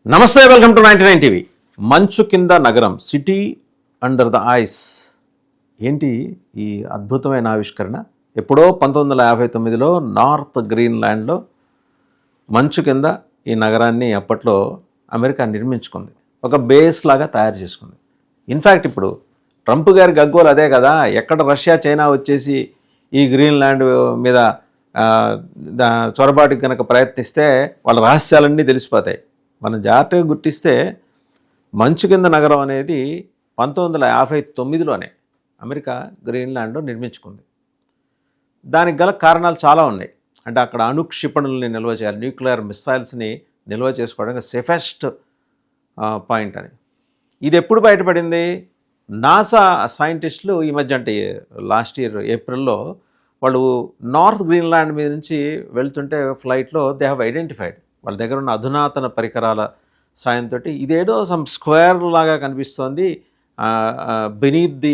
నమస్తే, welcome to 99 TV. మంచు కింద నగరం, సిటీ అండర్ ద ఐస్. ఏంటి ఈ అద్భుతమైన ఆవిష్కరణ? ఎప్పుడో 1959లో నార్త్ గ్రీన్లాండ్లో మంచు కింద ఈ నగరాన్ని అప్పట్లో అమెరికా నిర్మించుకుంది, ఒక బేస్ లాగా తయారు చేసుకుంది. ఇన్ఫ్యాక్ట్ ఇప్పుడు ట్రంప్ గారి గగ్గోలు అదే కదా, ఎక్కడ రష్యా చైనా వచ్చేసి ఈ గ్రీన్లాండ్ మీద చొరబాటుకి కనుక ప్రయత్నిస్తే వాళ్ళ రహస్యాలన్నీ తెలిసిపోతాయి. మనం జాగ్రత్తగా గుర్తిస్తే మంచు కింద నగరం అనేది 1959లోనే అమెరికా గ్రీన్లాండ్లో నిర్మించుకుంది. దానికి గల కారణాలు చాలా ఉన్నాయి. అంటే అక్కడ అణుక్షిపణుల్ని నిల్వ చేయాలి, న్యూక్లియర్ మిస్సైల్స్ని నిల్వ చేసుకోవడానికి సేఫెస్ట్ పాయింట్ అని. ఇది ఎప్పుడు బయటపడింది? నాసా సైంటిస్టులు ఈ మధ్య, అంటే లాస్ట్ ఇయర్ ఏప్రిల్లో, వాళ్ళు నార్త్ గ్రీన్లాండ్ మీద నుంచి వెళ్తుంటే ఫ్లైట్లో దే హ్యావ్ ఐడెంటిఫైడ్, వాళ్ళ దగ్గర ఉన్న అధునాతన పరికరాల సాయంతో ఇదేదో సమ్ స్క్వేర్ లాగా కనిపిస్తోంది బెనీత్ ది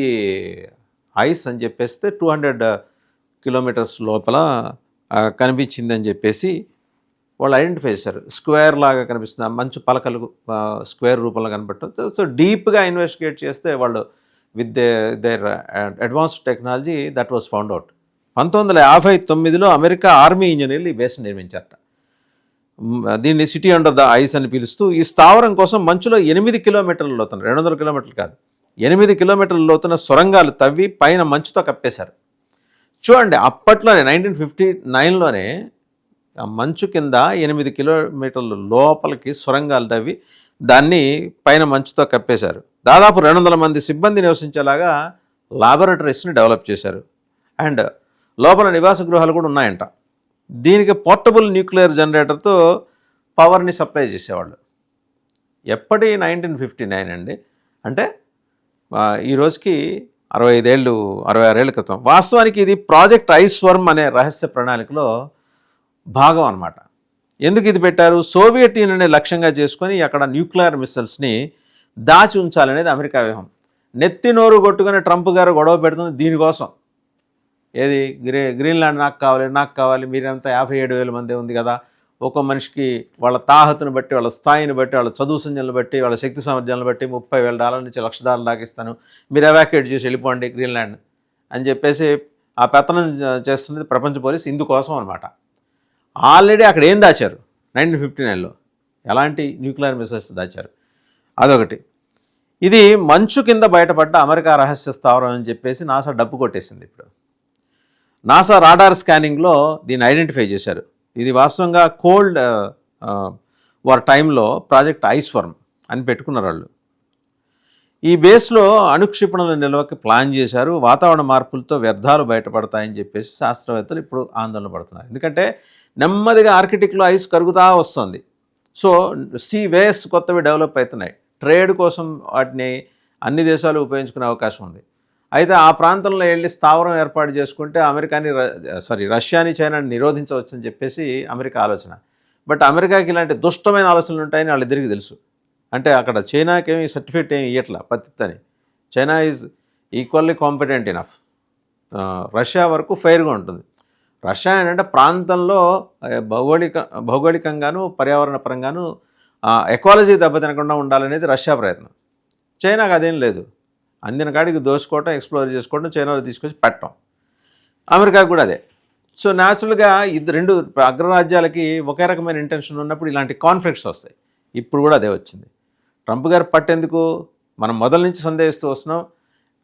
ఐస్ అని చెప్పేస్తే 200 కిలోమీటర్స్ లోపల కనిపించిందని చెప్పేసి వాళ్ళు ఐడెంటిఫై చేశారు. స్క్వేర్ లాగా కనిపిస్తుంది, మంచు పలకలు స్క్వేర్ రూపంలో కనపడటం. సో డీప్గా ఇన్వెస్టిగేట్ చేస్తే వాళ్ళు with there advanced technology that was found out. 1959లో అమెరికా ఆర్మీ ఇంజనీర్లు ఈ బేస్ నిర్మించారట. దీన్ని సిటీ అండర్ ద ఐస్ అని పిలుస్తూ ఈ స్థావరం కోసం మంచులో 8 కిలోమీటర్ల లోతున, 200 కిలోమీటర్లు కాదు, 8 కిలోమీటర్ల లోతున సొరంగాలు తవ్వి పైన మంచుతో కప్పేశారు. చూడండి, అప్పట్లోనే 1959లోనే మంచు కింద 8 కిలోమీటర్ల లోపలికి సొరంగాలు తవ్వి దాన్ని పైన మంచుతో కప్పేశారు. దాదాపు 200 మంది సిబ్బంది నివసించేలాగా లాబొరేటరీస్ని డెవలప్ చేశారు. అండ్ లోపల నివాస గృహాలు కూడా ఉన్నాయంట. దీనికి పోర్టబుల్ న్యూక్లియర్ జనరేటర్తో పవర్ని సప్లై చేసేవాళ్ళు. ఎప్పటి 1959 అండి, అంటే ఈ రోజుకి 66 ఏళ్ళ క్రితం. వాస్తవానికి ఇది ప్రాజెక్ట్ ఐస్వర్మ్ అనే రహస్య ప్రణాళికలో భాగం అన్నమాట. ఎందుకు ఇది పెట్టారు? సోవియట్ యూనియన్ని లక్ష్యంగా చేసుకొని అక్కడ న్యూక్లియర్ మిస్సైల్స్ని దాచి ఉంచాలనేది అమెరికా వ్యూహం. నెత్తి నోరు కొట్టుకుని ట్రంప్ గారు గొడవ పెడుతుంది దీనికోసం. ఏది గ్రీన్లాండ్ నాకు కావాలి, మీరంతా 57,000 మంది ఉంది కదా, ఒక్కో మనిషికి వాళ్ళ తాహతును బట్టి, వాళ్ళ స్థాయిని బట్టి, వాళ్ళ చదువు సంఖ్యలను బట్టి, వాళ్ళ శక్తి సామర్థ్యాలను బట్టి $30,000 నుంచి $1,00,000 దాకా ఇస్తాను, మీరు ఎవాక్యుయేట్ చేసి వెళ్ళిపోండి గ్రీన్లాండ్ అని చెప్పేసి ఆ పెత్తనం చేస్తున్నది ప్రపంచ పోలీస్ ఇందుకోసం అనమాట. ఆల్రెడీ అక్కడ ఏం దాచారు 1959లో? ఎలాంటి న్యూక్లియర్ మిసైల్స్ దాచారు? అదొకటి. ఇది మంచు కింద బయటపడ్డ అమెరికా రహస్య స్థావరం అని చెప్పేసి నాసా డబ్బు కొట్టేసింది. ఇప్పుడు నాసా రాడార్ స్కానింగ్లో దీన్ని ఐడెంటిఫై చేశారు. ఇది వాస్తవంగా కోల్డ్ వార్ టైంలో ప్రాజెక్ట్ ఐస్వర్మ్ అని పెట్టుకున్నారు వాళ్ళు. ఈ బేస్లో అణుక్షిపణుల నిల్వకి ప్లాన్ చేశారు. వాతావరణ మార్పులతో వ్యర్థాలు బయటపడతాయని చెప్పేసి శాస్త్రవేత్తలు ఇప్పుడు ఆందోళన పడుతున్నారు. ఎందుకంటే నెమ్మదిగా ఆర్కిటిక్లో ఐస్ కరుగుతూ వస్తుంది. సో సీ వేస్ కొత్తవి డెవలప్ అవుతున్నాయి. ట్రేడ్ కోసం వాటిని అన్ని దేశాలు ఉపయోగించుకునే అవకాశం ఉంది. అయితే ఆ ప్రాంతంలో వెళ్ళి స్థావరం ఏర్పాటు చేసుకుంటే రష్యాని చైనాని నిరోధించవచ్చని చెప్పేసి అమెరికా ఆలోచన. బట్ అమెరికాకి ఇలాంటి దుష్టమైన ఆలోచనలు ఉంటాయని వాళ్ళిద్దరికీ తెలుసు. అంటే అక్కడ చైనాకి ఏమి సర్టిఫికేట్ ఏమి ఇవ్వట్లా పత్తిని. China is equally competent enough. Russia వరకు ఫెయిర్గా ఉంటుంది. రష్యా ఏంటంటే ప్రాంతంలో భౌగోళికంగాను పర్యావరణ పరంగాను ఎకాలజీ దెబ్బతినకుండా ఉండాలనేది రష్యా ప్రయత్నం. చైనాకు అదేం లేదు. అందిన కాడికి దోచుకోవటం, ఎక్స్ప్లోర్ చేసుకోవడం, చైనాలో తీసుకొచ్చి పెట్టడం. అమెరికాకు కూడా అదే. సో న్యాచురల్గా రెండు అగ్రరాజ్యాలకి ఒకే రకమైన ఇంటెన్షన్ ఉన్నప్పుడు ఇలాంటి కాన్ఫ్లిక్ట్స్ వస్తాయి. ఇప్పుడు కూడా అదే వచ్చింది. ట్రంప్ గారు పట్టేందుకు మనం మొదల నుంచి సందేహిస్తూ వస్తున్నాం.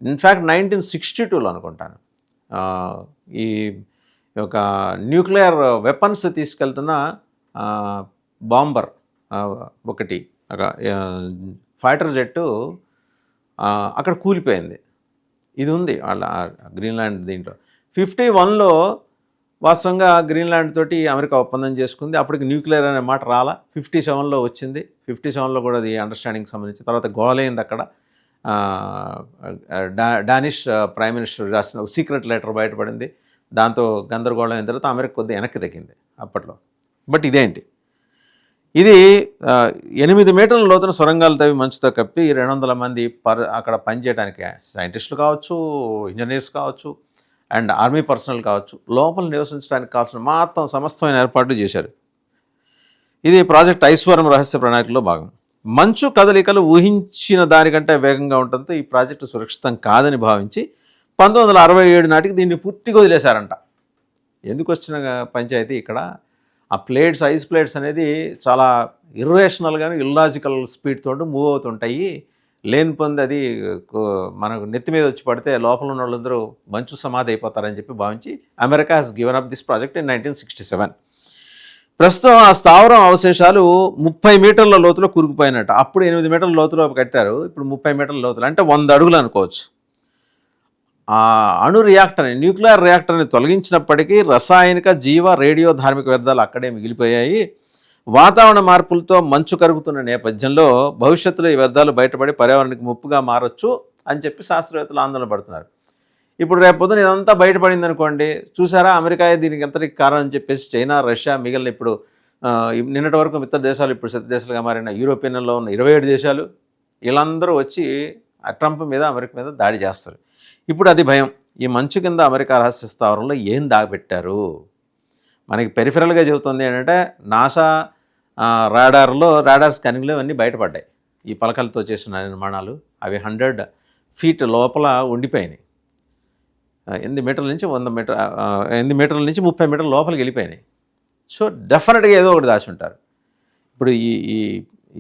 ఇన్ఫ్యాక్ట్ 1962లో అనుకుంటాను ఈ ఒక న్యూక్లియర్ వెపన్స్ తీసుకెళ్తున్న బాంబర్ ఒకటి, ఒక ఫైటర్ జెట్టు అక్కడ కూలిపోయింది. ఇది ఉంది వాళ్ళ గ్రీన్లాండ్. దీంట్లో 51లో వాస్తవంగా గ్రీన్లాండ్ తోటి అమెరికా ఒప్పందం చేసుకుంది. అప్పటికి న్యూక్లియర్ అనే మాట రాలా. 57లో వచ్చింది. 57లో కూడా అది అండర్స్టాండింగ్ సంబంధించి తర్వాత గోలైంది. అక్కడ డానిష్ ప్రైమ్ మినిస్టర్ రాసిన సీక్రెట్ లెటర్ బయటపడింది. దాంతో గందరగోళం అయిన తర్వాత అమెరికా కొద్దిగా వెనక్కి తగ్గింది అప్పట్లో. బట్ ఇదేంటి, ఇది 8 మీటర్ల లోతున సొరంగాలు తవ్వి మంచుతో కప్పి 200 మంది అక్కడ పనిచేయడానికి సైంటిస్టులు కావచ్చు, ఇంజనీర్స్ కావచ్చు, అండ్ ఆర్మీ పర్సనల్ కావచ్చు, లోపల నివసించడానికి కావాల్సిన మొత్తం సమస్తమైన ఏర్పాట్లు చేశారు. ఇది ప్రాజెక్ట్ ఐశ్వర్యం రహస్య ప్రణాళికలో భాగం. మంచు కదలికలు ఊహించిన దానికంటే వేగంగా ఉండటంతో ఈ ప్రాజెక్టు సురక్షితం కాదని భావించి 1967 నాటికి దీన్ని పూర్తిగా వదిలేశారంట. ఎందుకు వచ్చిన పంచాయతీ ఇక్కడ, ఆ ప్లేట్స్, ఐస్ ప్లేట్స్ అనేది చాలా ఇర్రేషనల్గాను ఇల్లాజికల్ స్పీడ్ తోటి మూవ్ అవుతుంటాయి. లేని పొంది అది మనకు నెత్తి మీద వచ్చి పడితే లోపల ఉన్న వాళ్ళందరూ మంచు సమాధి అయిపోతారని చెప్పి భావించి America has given up this project in 1967. ప్రస్తుతం ఆ స్థావరం అవశేషాలు 30 మీటర్ల లోతులో కూరుకుపోయినట్టు. అప్పుడు 8 మీటర్ల లోతులో కట్టారు, ఇప్పుడు 30 మీటర్ల లోతులు, అంటే 100 అడుగులు అనుకోవచ్చు. ఆ అణు రియాక్టర్ని, న్యూక్లియర్ రియాక్టర్ని తొలగించినప్పటికీ రసాయనిక, జీవ, రేడియో ధార్మిక వ్యర్థాలు అక్కడే మిగిలిపోయాయి. వాతావరణ మార్పులతో మంచు కరుగుతున్న నేపథ్యంలో భవిష్యత్తులో ఈ వ్యర్థాలు బయటపడి పర్యావరణానికి ముప్పుగా మారచ్చు అని చెప్పి శాస్త్రవేత్తలు ఆందోళన పడుతున్నారు. ఇప్పుడు రేపు పొద్దున ఇదంతా బయటపడింది అనుకోండి, చూసారా అమెరికా దీనికి ఎంతటికి కారణం అని చెప్పేసి చైనా, రష్యా, మిగిలిన ఇప్పుడు నిన్నటి వరకు మిత్ర దేశాలు ఇప్పుడు శత్రు దేశాలుగా మారిన యూరోపియన్లో ఉన్న 27 దేశాలు వీళ్ళందరూ వచ్చి ట్రంప్ మీద, అమెరికా మీద దాడి చేస్తారు. ఇప్పుడు అది భయం. ఈ మంచు కింద అమెరికా రహస్య స్థావరంలో ఏం దాగబెట్టారు? మనకి పెరిఫెరల్గా చెబుతుంది ఏంటంటే నాసా రాడార్ స్కానింగ్లో అన్నీ బయటపడ్డాయి. ఈ పలకలతో చేసిన నిర్మాణాలు అవి 100 ఫీట్ లోపల ఉండిపోయినాయి. 8 మీటర్ల నుంచి 8 మీటర్ల నుంచి 30 మీటర్ల లోపలికి వెళ్ళిపోయినాయి. సో డెఫినెట్గా ఏదో ఒకటి దాచి ఉంటారు. ఇప్పుడు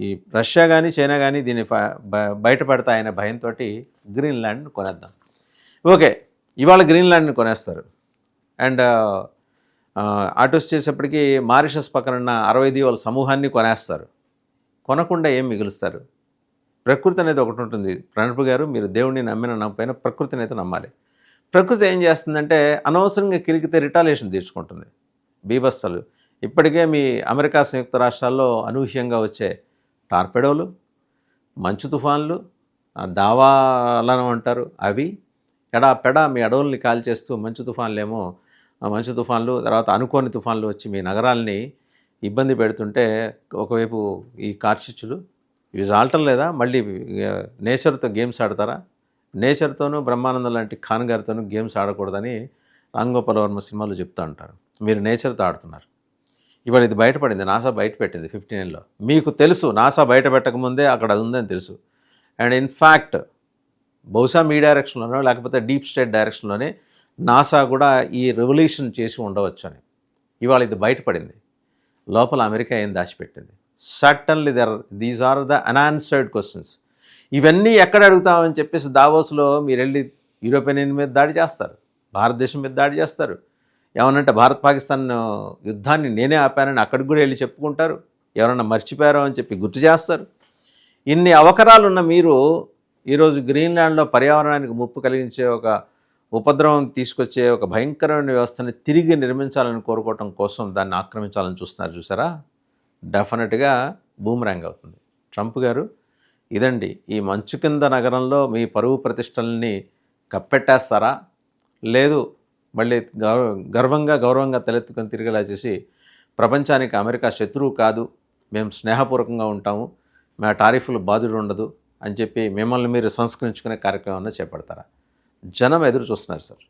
ఈ రష్యా కానీ చైనా కానీ దీన్ని బయటపడతాయనే భయంతో గ్రీన్లాండ్ని కొనేద్దాం. ఓకే, ఇవాళ గ్రీన్లాండ్ని కొనేస్తారు. అండ్ అటు చేసేప్పటికీ మారిషస్ పక్కన ఉన్న 60 దీవుల సమూహాన్ని కొనేస్తారు. కొనకుండా ఏం మిగులుస్తారు? ప్రకృతి అనేది ఒకటి ఉంటుంది. ప్రణబ్ గారు, మీరు దేవుడిని నమ్మిన నమ్మకపోయినా ప్రకృతిని అయితే నమ్మాలి. ప్రకృతి ఏం చేస్తుందంటే అనవసరంగా కిరికితే రిటాలియేషన్ తీర్చుకుంటుంది. బీభత్సలు ఇప్పటికే మీ అమెరికా సంయుక్త రాష్ట్రాల్లో అనూహ్యంగా వచ్చే టార్పెడోలు, మంచు తుఫాన్లు, దావాలను అంటారు, అవి ఎడాపెడా మీ అడవుల్ని కాల్చేస్తూ మంచు తుఫాన్లు తర్వాత అనుకోని తుఫాన్లు వచ్చి మీ నగరాల్ని ఇబ్బంది పెడుతుంటే ఒకవైపు ఈ కార్చిచ్చులు ఇవి చాలటం లేదా? మళ్ళీ నేచర్తో గేమ్స్ ఆడతారా? నేచర్తోనూ బ్రహ్మానందం లాంటి ఖాన్ గారితోనూ గేమ్స్ ఆడకూడదని రాంగోపాల్ వర్మ సినిమాలో చెప్తూ ఉంటారు. మీరు నేచర్తో ఆడుతున్నారు. ఇవాళ ఇది బయటపడింది, నాసా బయటపెట్టింది 59లో. మీకు తెలుసు నాసా బయట పెట్టకముందే అక్కడ అది ఉందని తెలుసు. అండ్ ఇన్ఫ్యాక్ట్ బహుశా మీ డైరెక్షన్లోనో లేకపోతే డీప్ స్టేట్ డైరెక్షన్లోనే నాసా కూడా ఈ రెవల్యూషన్ చేసి ఉండవచ్చు అని. ఇవాళ ఇది బయటపడింది. లోపల అమెరికా ఏం దాచిపెట్టింది? Certainly these are the unanswered questions. ఇవన్నీ ఎక్కడ అడుగుతామని చెప్పేసి దావోస్లో మీరు వెళ్ళి యూరోపియన్ యూనియన్ మీద దాడి చేస్తారు, భారతదేశం మీద దాడి చేస్తారు. ఏమనంటే భారత్ పాకిస్తాన్ యుద్ధాన్ని నేనే ఆపానని అక్కడికి కూడా వెళ్ళి చెప్పుకుంటారు. ఎవరన్నా మర్చిపోయారో అని చెప్పి గుర్తు చేస్తారు. ఇన్ని అవకరాలున్న మీరు ఈరోజు గ్రీన్లాండ్లో పర్యావరణానికి ముప్పు కలిగించే ఒక ఉపద్రవం తీసుకొచ్చే ఒక భయంకరమైన వ్యవస్థని తిరిగి నిర్మించాలని కోరుకోవటం కోసం దాన్ని ఆక్రమించాలని చూసారా? డెఫినెట్గా బూమరాంగ్ అవుతుంది. ట్రంప్ గారు, ఇదండి ఈ మంచు కింద నగరంలో మీ పరువు ప్రతిష్టల్ని కప్పెట్టేస్తారా? లేదు మళ్ళీ గౌరవంగా తలెత్తుకొని తిరిగేలా చేసి ప్రపంచానికి అమెరికా శత్రువు కాదు, మేము స్నేహపూర్వకంగా ఉంటాము, మా టారిఫ్లు బాధుడు ఉండదు అని చెప్పి మిమ్మల్ని మీరు సంస్కరించుకునే కార్యక్రమాన్ని చేపడతారా? జనం ఎదురు చూస్తున్నారు సార్.